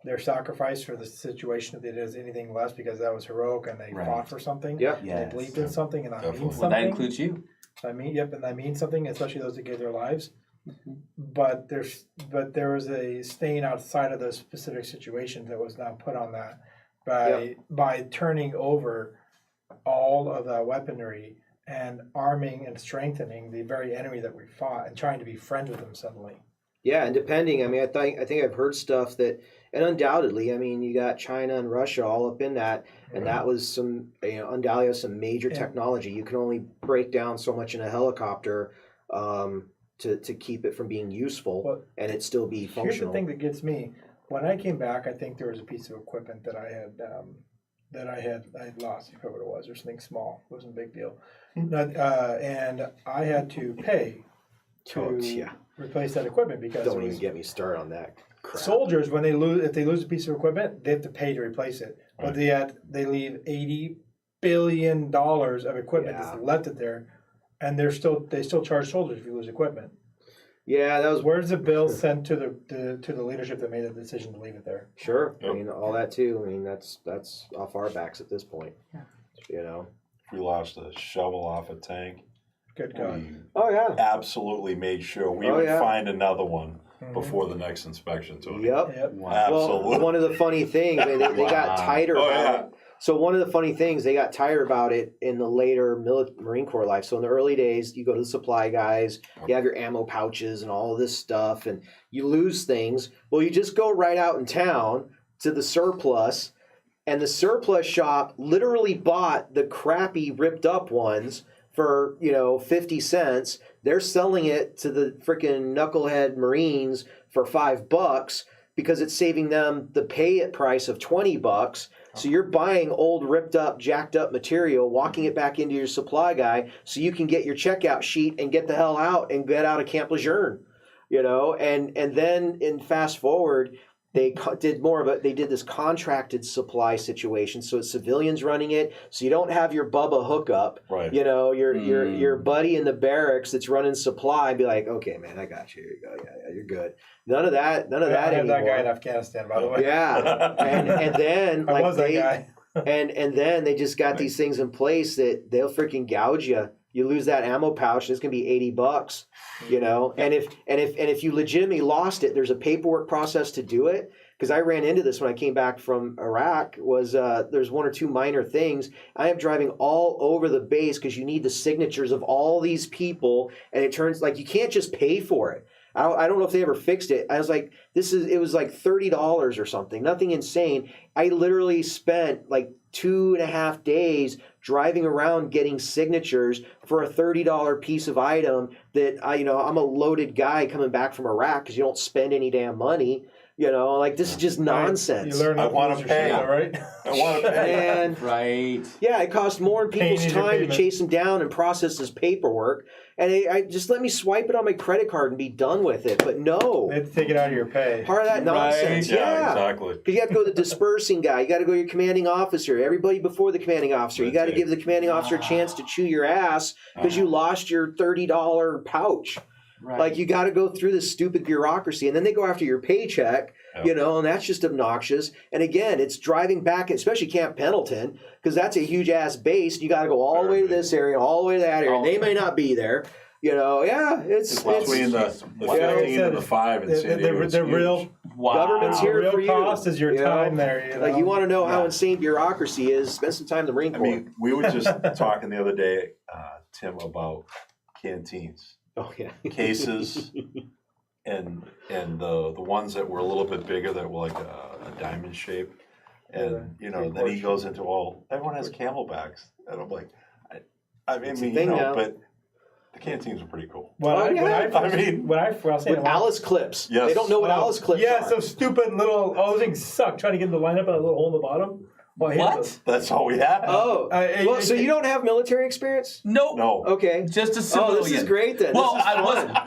their sacrifice for the situation if it is anything less because that was heroic and they fought for something. Yep. They believed in something, and that means something. Well, that includes you. And that means something, especially those that gave their lives. But there was a stain outside of those specific situations that was now put on that by turning over all of the weaponry and arming and strengthening the very enemy that we fought and trying to be friends with them suddenly. Yeah, and depending, I think I've heard stuff that, and undoubtedly, you got China and Russia all up in that, and that was some, undoubtedly some major technology. You can only break down so much in a helicopter. to keep it from being useful and it still be functional. Here's the thing that gets me. When I came back, I think there was a piece of equipment that I had lost. I forget what it was, or something small. It wasn't a big deal. And I had to pay to replace that equipment because don't even get me started on that crap. Soldiers, when if they lose a piece of equipment, they have to pay to replace it. But they leave $80 billion of equipment that's left it there, and they still charge soldiers if you lose equipment. Yeah, that was. Where's the bill sent to the leadership that made the decision to leave it there? Sure, I mean all that too. I mean that's off our backs at this point. Yeah. You know, if we lost a shovel off a tank, good God! absolutely made sure we would find another one before the next inspection. Tony. Yep. Wow. Absolutely. Well, one of the funny things they got tighter. So one of the funny things, they got tired about it in the later Marine Corps life. So in the early days, you go to the supply guys, you have your ammo pouches and all of this stuff, and you lose things. Well, you just go right out in town to the surplus, and the surplus shop literally bought the crappy ripped up ones for 50 cents. They're selling it to the freaking knucklehead Marines for $5 because it's saving them the pay it price of $20. So you're buying old, ripped up, jacked up material, walking it back into your supply guy so you can get your checkout sheet and get the hell out and get out of Camp Lejeune, and then in fast forward, they did this contracted supply situation. So it's civilians running it. So you don't have your Bubba hookup, right? Your buddy in the barracks that's running supply be like, okay, man, I got you. Here you go. Yeah, you're good. None of that I had anymore. that guy in Afghanistan, by the way. Yeah, and then I was that guy. and then they just got these things in place that they'll freaking gouge you. You lose that ammo pouch, it's gonna be $80, And if you legitimately lost it, there's a paperwork process to do it. Because I ran into this when I came back from Iraq. There's one or two minor things. I am driving all over the base because you need the signatures of all these people, and it turns like you can't just pay for it. I don't know if they ever fixed it. I was like, it was like $30 or something, nothing insane. I literally spent like 2.5 days driving around getting signatures for a $30 piece of item that I'm a loaded guy coming back from Iraq because you don't spend any damn money. This is just nonsense. You learn I want to pay, right? I want to pay. And right. Yeah, it costs more in people's time to chase them down and process this paperwork. And I just let me swipe it on my credit card and be done with it. But no. They have to take it out of your pay. Part of that nonsense. Right. Yeah, exactly. Because you have to go to the dispersing guy. You got to go to your commanding officer. Everybody before the commanding officer. You got to give the commanding officer a chance to chew your ass because you lost your $30 pouch. Right. Like, you got to go through this stupid bureaucracy. And then they go after your paycheck. And that's just obnoxious. And again, it's driving back, especially Camp Pendleton, because that's a huge ass base. You got to go all the way to this area, all the way to that area. And they may not be there. It's between the 15 and the 5 in San Diego. The real government's here for you. Cost is your time there. Like, you want to know how insane bureaucracy is? Spend some time in the Marine Corps. I mean, we were just talking the other day, Tim, about canteens. Oh yeah, cases. And the ones that were a little bit bigger that were like a diamond shape, and then he goes into everyone has camelbacks, and I'm like, but the canteens are pretty cool. With Alice clips. Yes. They don't know what Alice clips are. Yeah, so stupid little. Those things suck. Trying to get them to line up on a little hole in the bottom. What? That's all we have. Oh, so you don't have military experience? Nope. No. Okay. Just a civilian. Oh, this is great then. Well,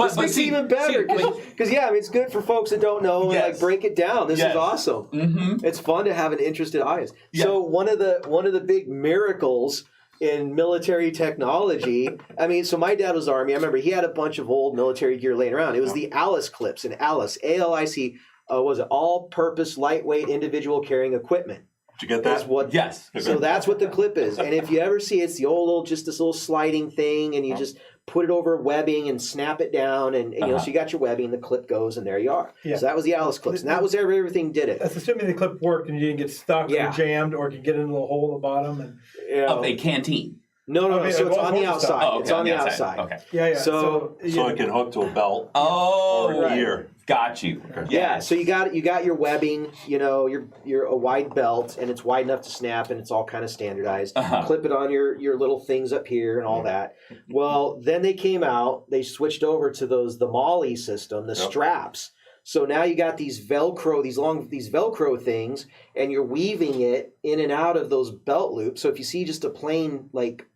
this makes it even better because it's good for folks that don't know and like break it down. This is awesome. Mm-hmm. It's fun to have an interested audience. Yeah. So one of the big miracles in military technology. I mean, so my dad was Army. I remember he had a bunch of old military gear laying around. It was the Alice clips, and Alice, ALIC, was it all-purpose, lightweight, individual carrying equipment. Did you get that? Yes. So that's what the clip is. And if you ever see it, it's the old just this little sliding thing, and you just put it over webbing and snap it down, and so you got your webbing, and the clip goes, and there you are. Yeah. So that was the Alice clips, and that was everything did it. That's assuming the clip worked and you didn't get stuck or jammed or could get in a little hole in the bottom. And of a canteen. No. So it's on the outside. Oh, okay, it's on the outside. Okay. Yeah. So it can hook to a belt. Oh, or a gear. Got you. Yeah, so you got your webbing, you're a wide belt, and it's wide enough to snap, and it's all kind of standardized. Clip it on your little things up here and all that. Well, then they came out, they switched over to the MOLLE system, the straps. So now you got these Velcro things, and you're weaving it in and out of those belt loops. So if you see just a plain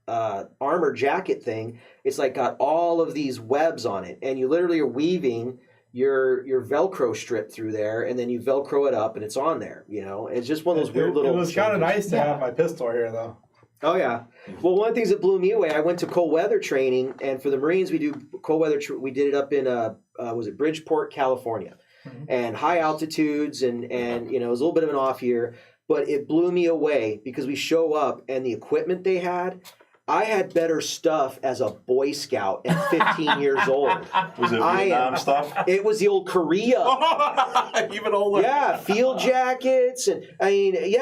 armor jacket thing, it's like got all of these webs on it, and you literally are weaving your Velcro strip through there, and then you Velcro it up, and it's on there. It's just one of those weird little. It was kind of nice to have my pistol here, though. Oh yeah. Well, one of the things that blew me away, I went to cold weather training, and for the Marines, we do cold weather. We did it up in was it Bridgeport, California, and high altitudes, and it was a little bit of an off year, but it blew me away because we show up and the equipment they had. I had better stuff as a Boy Scout at 15 years old. Was it Vietnam stuff? It was the old Korea. Even older. Yeah, field jackets, and and they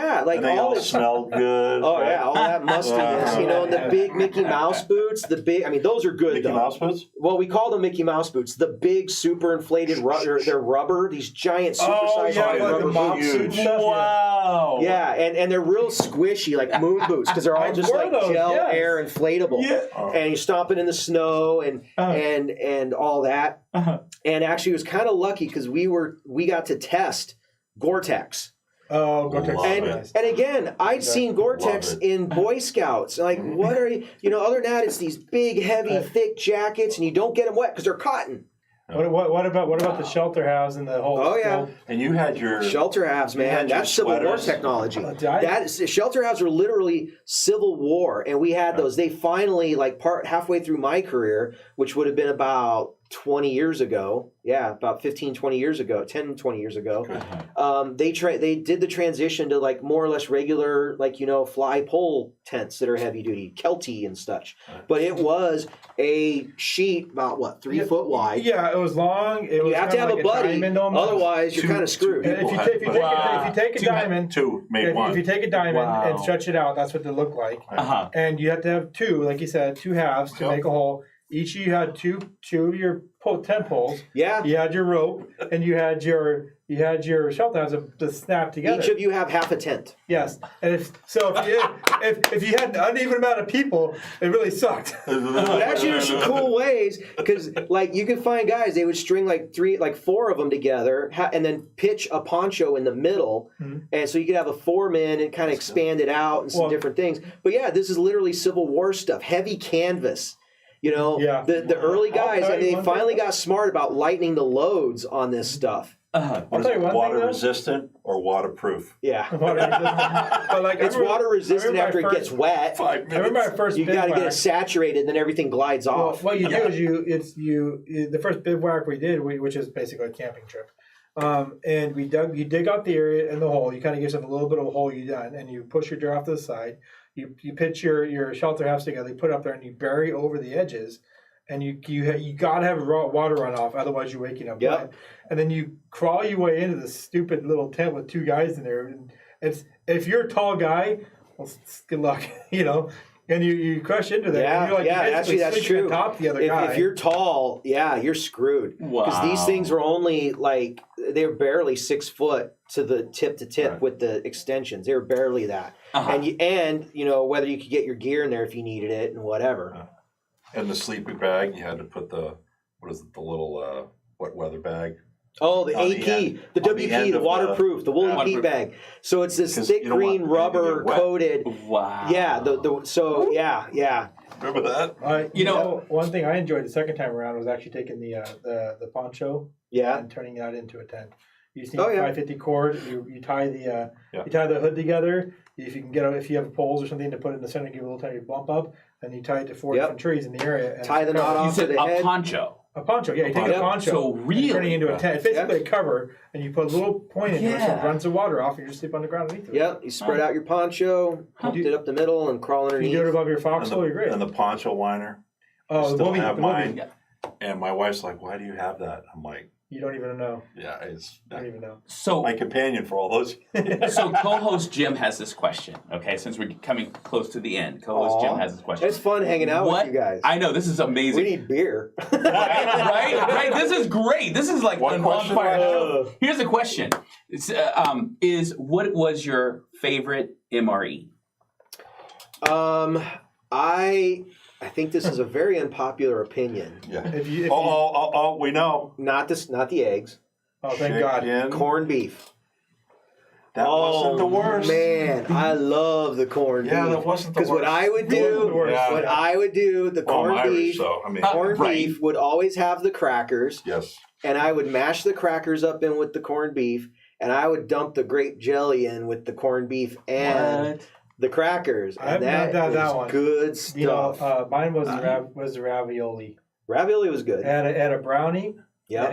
all this smelled good. Oh right? yeah, all that mustiness, and the big Mickey Mouse boots. Those are good. Mickey Mouse boots? Well, we call them Mickey Mouse boots. The big, super inflated they're rubber. These giant, super-sized rubber boots. Wow. Yeah, and they're real squishy, like moon boots, because they're all just like gel air inflatable. Yeah. And you stomp it in the snow and all that. And actually, it was kind of lucky because we got to test Gore-Tex. Oh, Gore-Tex. And again, I'd seen Gore-Tex in Boy Scouts. Like, what are you? Other than that, it's these big, heavy, thick jackets, and you don't get them wet because they're cotton. What about the shelter halves and the whole? Oh yeah, and you had your shelter halves, man. That's Civil War technology. Shelter halves were literally Civil War, and we had those. They finally, halfway through my career, which would have been about 20 years ago. Yeah, about 15, 20 years ago, 10, 20 years ago. They did the transition to more or less regular, fly pole tents that are heavy duty, Kelty and such. But it was a sheet about 3 foot wide. Yeah, it was long. You have to have a buddy, otherwise you're kind of screwed. If you take a diamond, if you take a diamond and stretch it out, that's what they look like. And you have to have two, like you said, two halves to make a hole. Each of you had two of your tent poles. Yeah. You had your rope, and you had your shelter halves to snap together. Each of you have half a tent. Yes, and if you had an uneven amount of people, it really sucked. But actually, there's some cool ways because you could find guys, they would string four of them together and then pitch a poncho in the middle, and so you could have a 4-man and kind of expand it out and some different things. But yeah, this is literally Civil War stuff, heavy canvas. The early guys, and they finally got smart about lightening the loads on this stuff. Water resistant or waterproof? Yeah. But it's water resistant after it gets wet. 5 minutes. I remember my first You got to get it saturated, then everything glides off. What you do is the first bivouac we did, which is basically a camping trip. And you dig out the area in the hole. You kind of give yourself a little bit of a hole and you push your drawer off to the side. You pitch your shelter halves together, you put it up there, and you bury over the edges, and you got to have water run off, otherwise you're waking up wet. And then you crawl your way into this stupid little tent with 2 guys in there. And if you're a tall guy, well, good luck, And you crush into that. Yeah, and you're actually that's true. Atop the other guy. If you're tall, you're screwed. Wow. Because these things were only they're barely 6 foot to the tip with the extensions. They were barely that. And whether you could get your gear in there if you needed it and whatever. And the sleeping bag, you had to put the little wet weather bag. Oh, the AP, the WP, the waterproof, the woolly peat bag. So it's this thick green rubber coated. Wow. Yeah. Yeah. Remember that? One thing I enjoyed the second time around was actually taking the poncho. Yeah. And turning that into a tent. You just need a 550 cord. You tie the hood together. If you have poles or something to put in the center, give it a little tiny bump up, and you tie it to 4 different trees in the area. And tie the knot off to the head. A poncho. A poncho, yeah. You take a poncho, so really, turn it into a tent. It's basically a cover, and you put a little point in there so it runs the water off, and you just sleep on the ground underneath it. Yep, you spread out your poncho, hook it up the middle, and crawl underneath. You do it above your foxhole, you're great. And the poncho liner. Oh, I still have mine. And my wife's like, "Why do you have that?" I'm like, You don't even know. Yeah, it's You don't even know. So, my companion for all those. so co-host Jim has this question. Okay, since we're coming close to the end, co-host Jim has this question. It's fun hanging out with you guys. I know, this is amazing. We need beer. right. This is great. This is like One an question? on-fire show. Here's a question: is what was your favorite MRE? I think this is a very unpopular opinion. Yeah. If you, We know. Not the eggs. oh, thank God. Chicken. Corned beef. That wasn't the worst. Man, I love the corned beef. Yeah, that wasn't the Because what worst. I would do, Yeah. the Well, I'm corned Irish, beef, so, I mean, corned Right. beef would always have the crackers, yes. and I would mash the crackers up in with the corned beef, and I would dump the grape jelly in with the corned beef and the crackers. I have And not done that is one. good stuff. You know, mine was the ravioli. Ravioli was good. It had a brownie. Yeah. It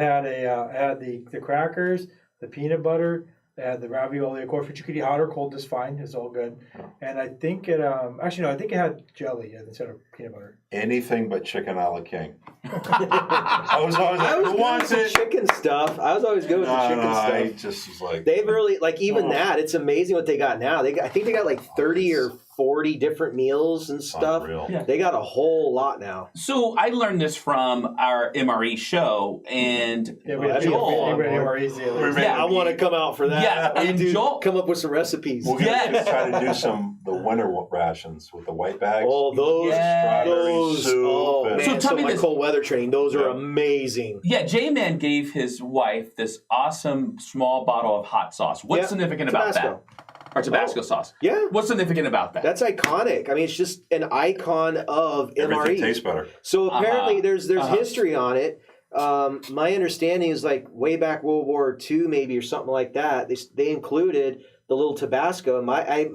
had the crackers, the peanut butter. It had the ravioli. Of course, but you could eat hot or cold just fine. It's all good. And I think it actually no, I think it had jelly instead of peanut butter. Anything but chicken a la king. I was always like, who wants good with it? the chicken stuff. I was always good with the chicken stuff. I just was like, They've really that. It's amazing what they got now. I think they got like 30 or 40 different meals and stuff. unreal. Yeah. They got a whole lot now. So I learned this from our MRE show, and Yeah, that'd be Joel. I want to come out for that. Yeah, and Joel- come up with some recipes. We're gonna Yes. try to do the winter rations with the white bags. Oh, those, Strawberry soup. oh and- man! So tell me my this- cold weather training, those are Yeah. amazing. Yeah, J-Man gave his wife this awesome small bottle of hot sauce. What's Yeah, significant about Tabasco. that? Or Tabasco sauce. Yeah, What's significant about that? that's iconic. I mean, it's just an icon of Everything MRE. tastes better. So apparently, there's Uh-huh. history on it. My understanding is like way back World War II, maybe or something like that. They included the little Tabasco. And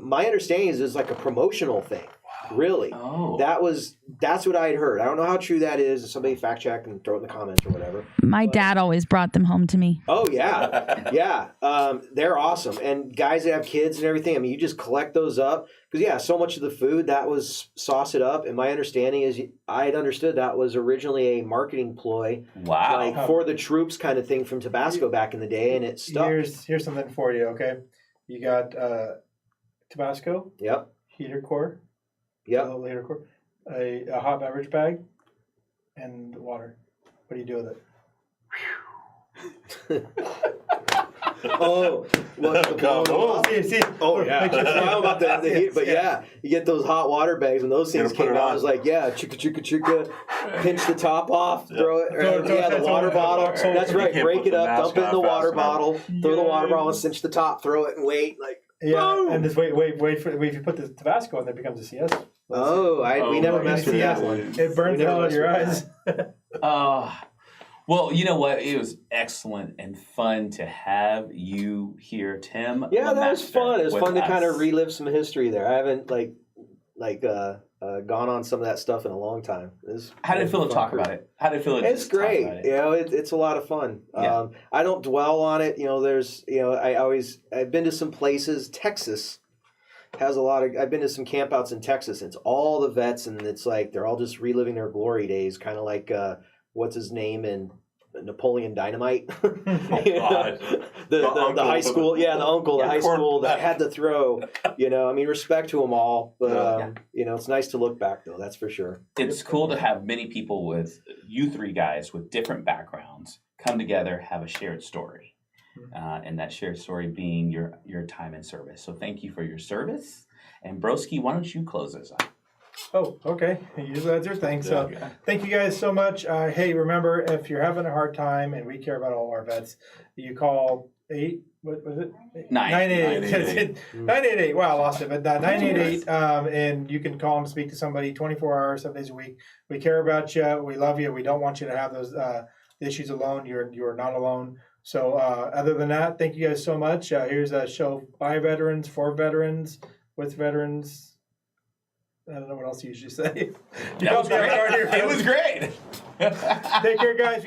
my understanding is it's like a promotional thing. Really, Oh. that's what I had heard. I don't know how true that is. If somebody fact check and throw it in the comments or whatever. My dad always brought them home to me. Oh yeah, yeah. They're awesome. And guys that have kids and everything. I mean, you just collect those up because so much of the food that was sauce it up. And my understanding is I had understood that was originally a marketing ploy, Wow. like for the troops kind of thing from Tabasco back in the day, and it stuck. Here's something for you. Okay, you got Tabasco, Yep. heater core, a Yep. little heater core, a hot beverage bag, and water. What do you do with it? Oh, what the Come on. See, Oh yeah, Make sure- I about the heat, but you get those hot water bags when those things Gotta put came it out. on. I was like, chicka, pinch the top off, throw it, the so- water bottle. so- That's You right, can't break put it the up, mask dump it in the on water fast enough. bottle, throw the water bottle, and cinch the top, throw it, and wait. Like, Yeah, and just wait for if you put the Tabasco in, there becomes a CS. we never my messed with that goodness. one. It burns We never hell in messed your with eyes. Well, you know what? It was excellent and fun to have you here, Tim. Yeah, that was LeMaster fun. It was with fun to kind us. of relive some history there. I haven't gone on some of that stuff in a long time. How did it feel to talk about it? How did it feel to It's just talk great. about it? You know, it's a lot of fun. Yeah. I don't dwell on it. You know, I've been to some places. Texas has a lot of. I've been to some campouts in Texas. It's all the vets, and it's like they're all just reliving their glory days, kind of like what's his name in Napoleon Dynamite. God. the uncle. high school, the uncle, the Yeah, high school that quarterback. had to throw. You know, I mean, respect to them all, but Yeah. you know, it's nice to look back though. That's for sure. It's cool to have many people with you three guys with different backgrounds come together, have a shared story, and that shared story being your time in service. So thank you for your service. And Broski, why don't you close us out? Oh, okay. Usually that's your thing. So Yeah. thank you guys so much. Hey, remember, if you're having a hard time, and we care about all our vets, you call 988. 988. Wow, I lost it. But 988, and you can call and speak to somebody 24 hours, 7 days a week. We care about you. We love you. We don't want you to have those issues alone. You're not alone. So other than that, thank you guys so much. Here's a show by veterans, for veterans, with veterans. I don't know what else you usually say. That was great. It was great. Take care, guys.